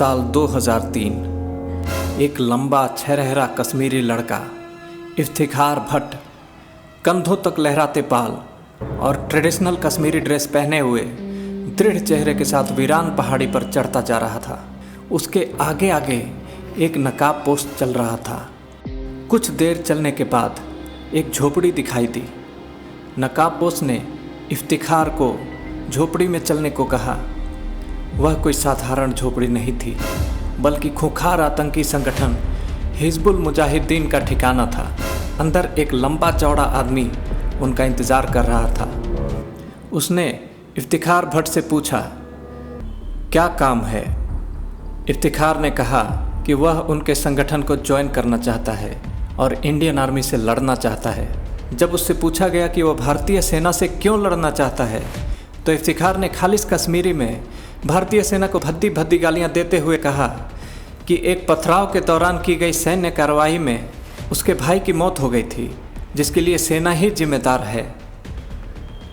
साल 2003 एक लंबा छरहरा कश्मीरी लड़का इफ्तिखार भट्ट, कंधों तक लहराते बाल और ट्रेडिशनल कश्मीरी ड्रेस पहने हुए दृढ़ चेहरे के साथ वीरान पहाड़ी पर चढ़ता जा रहा था। उसके आगे आगे एक नकाब पोश चल रहा था। कुछ देर चलने के बाद एक झोपड़ी दिखाई दी। नकाब पोश ने इफ्तिखार को झोपड़ी में चलने को कहा। वह कोई साधारण झोपड़ी नहीं थी, बल्कि खूंखार आतंकी संगठन हिजबुल मुजाहिदीन का ठिकाना था। अंदर एक लंबा चौड़ा आदमी उनका इंतज़ार कर रहा था। उसने इफ्तिखार भट्ट से पूछा, क्या काम है? इफ्तिखार ने कहा कि वह उनके संगठन को ज्वाइन करना चाहता है और इंडियन आर्मी से लड़ना चाहता है। जब उससे पूछा गया कि वह भारतीय सेना से क्यों लड़ना चाहता है, तो इफ्तिखार ने खालिश कश्मीरी में भारतीय सेना को भद्दी भद्दी गालियां देते हुए कहा कि एक पथराव के दौरान की गई सैन्य कार्रवाई में उसके भाई की मौत हो गई थी, जिसके लिए सेना ही जिम्मेदार है।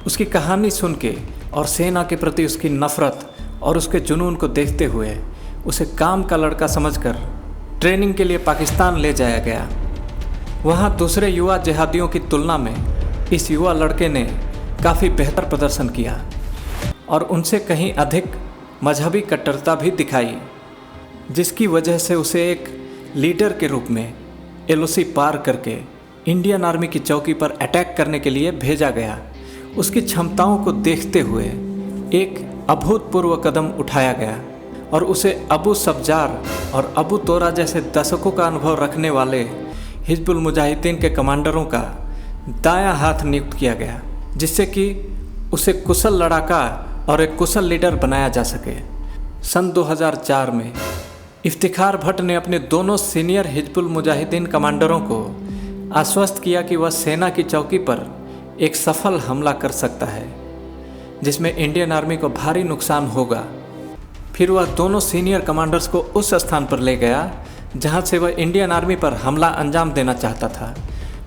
उसकी कहानी सुन के और सेना के प्रति उसकी नफ़रत और उसके जुनून को देखते हुए उसे काम का लड़का समझकर ट्रेनिंग के लिए पाकिस्तान ले जाया गया। वहाँ दूसरे युवा जिहादियों की तुलना में इस युवा लड़के ने काफ़ी बेहतर प्रदर्शन किया और उनसे कहीं अधिक मजहबी कट्टरता भी दिखाई, जिसकी वजह से उसे एक लीडर के रूप में एलओसी पार करके इंडियन आर्मी की चौकी पर अटैक करने के लिए भेजा गया। उसकी क्षमताओं को देखते हुए एक अभूतपूर्व कदम उठाया गया और उसे अबू सब्जार और अबू तोरा जैसे दशकों का अनुभव रखने वाले हिजबुल मुजाहिदीन के कमांडरों का दायां हाथ नियुक्त किया गया, जिससे कि उसे कुशल लड़ाका और एक कुशल लीडर बनाया जा सके। सन 2004 में इफ्तिखार भट्ट ने अपने दोनों सीनियर हिजबुल मुजाहिदीन कमांडरों को आश्वस्त किया कि वह सेना की चौकी पर एक सफल हमला कर सकता है, जिसमें इंडियन आर्मी को भारी नुकसान होगा। फिर वह दोनों सीनियर कमांडर्स को उस स्थान पर ले गया जहां से वह इंडियन आर्मी पर हमला अंजाम देना चाहता था,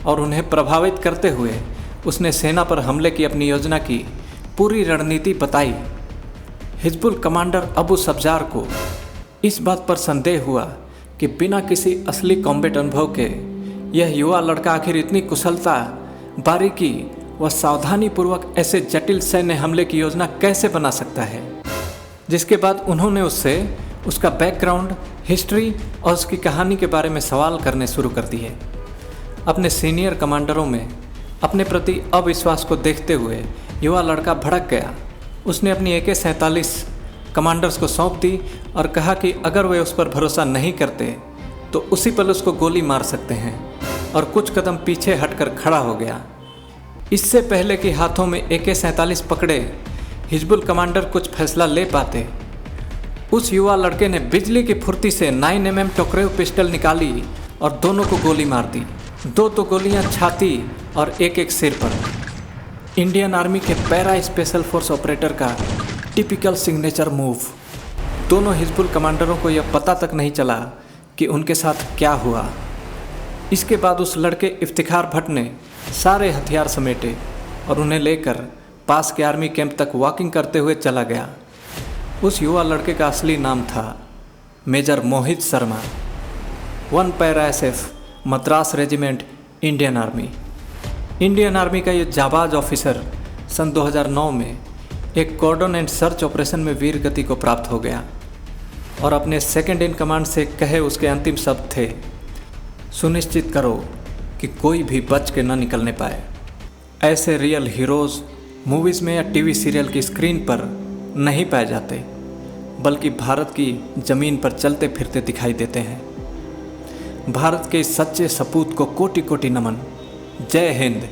और उन्हें प्रभावित करते हुए उसने सेना पर हमले की अपनी योजना की पूरी रणनीति बताई। हिजबुल कमांडर अबू सब्जार को इस बात पर संदेह हुआ कि बिना किसी असली कॉम्बैट अनुभव के यह युवा लड़का आखिर इतनी कुशलता, बारीकी व सावधानीपूर्वक ऐसे जटिल सैन्य हमले की योजना कैसे बना सकता है। जिसके बाद उन्होंने उससे उसका बैकग्राउंड, हिस्ट्री और उसकी कहानी के बारे में सवाल करने शुरू कर दिए। अपने सीनियर कमांडरों में अपने प्रति अविश्वास को देखते हुए युवा लड़का भड़क गया। उसने अपनी AK-47 कमांडर्स को सौंप दी और कहा कि अगर वे उस पर भरोसा नहीं करते तो उसी पल उसको गोली मार सकते हैं, और कुछ कदम पीछे हटकर खड़ा हो गया। इससे पहले कि हाथों में AK-47 पकड़े हिजबुल कमांडर कुछ फैसला ले पाते, उस युवा लड़के ने बिजली की फुर्ती से 9mm टोकरेव पिस्टल निकाली और दोनों को गोली मार दी। दो गोलियां छाती और एक सिर पर। इंडियन आर्मी के पैरा स्पेशल फोर्स ऑपरेटर का टिपिकल सिग्नेचर मूव। दोनों हिजबुल कमांडरों को यह पता तक नहीं चला कि उनके साथ क्या हुआ। इसके बाद उस लड़के इफ्तिखार भट्ट ने सारे हथियार समेटे और उन्हें लेकर पास के आर्मी कैंप तक वॉकिंग करते हुए चला गया। उस युवा लड़के का असली नाम था major Mohit Sharma, 1 para SF, Madras regiment, Indian army. Indian army का ये जाबाज ऑफिसर सन 2009 में एक कॉर्डन एंड सर्च ऑपरेशन में वीर गति को प्राप्त हो गया और अपने सेकंड इन कमांड से कहे उसके अंतिम शब्द थे, सुनिश्चित करो कि कोई भी बच के न निकलने पाए। ऐसे रियल हीरोज़ मूवीज़ में या टीवी सीरियल की स्क्रीन पर नहीं पाए जाते, बल्कि भारत की ज़मीन पर चलते फिरते दिखाई देते हैं। भारत के इस सच्चे सपूत को कोटि कोटि नमन। जय हिंद।